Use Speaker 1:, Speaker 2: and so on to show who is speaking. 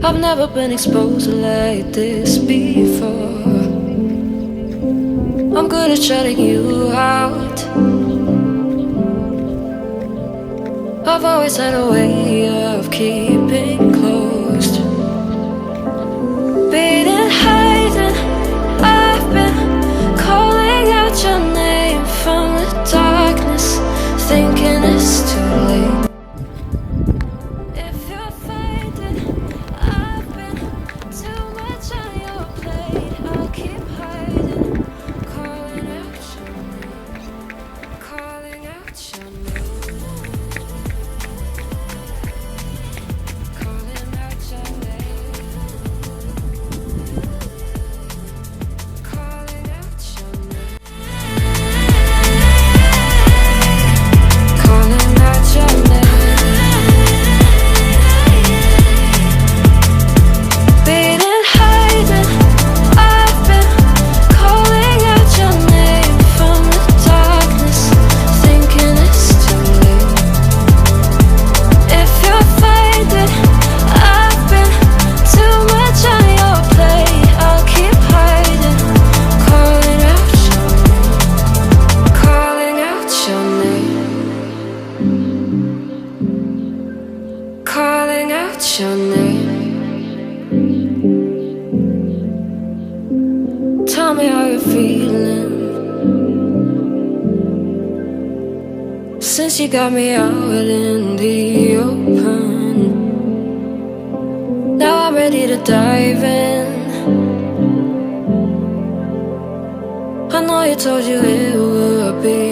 Speaker 1: I've never been exposed like this before. I'm good at shutting you out. I've always had a way of keeping closed. Beating, hiding, I've been calling out your name from the darkness, thinking it's too late. If you're fading, I've been too much on your plate. I'll keep hiding, calling out your name, calling out your name, calling out your name, calling out your name, calling out your name. Beating, hiding, I've been calling out your name from the darkness, thinking it's too late. If you're faded, I've been too much on your plate. I'll keep hiding, calling out your name, calling out your name, calling out your name. Tell me how you're feeling since you got me out in the open. Now I'm ready to dive in. I know you told you it would be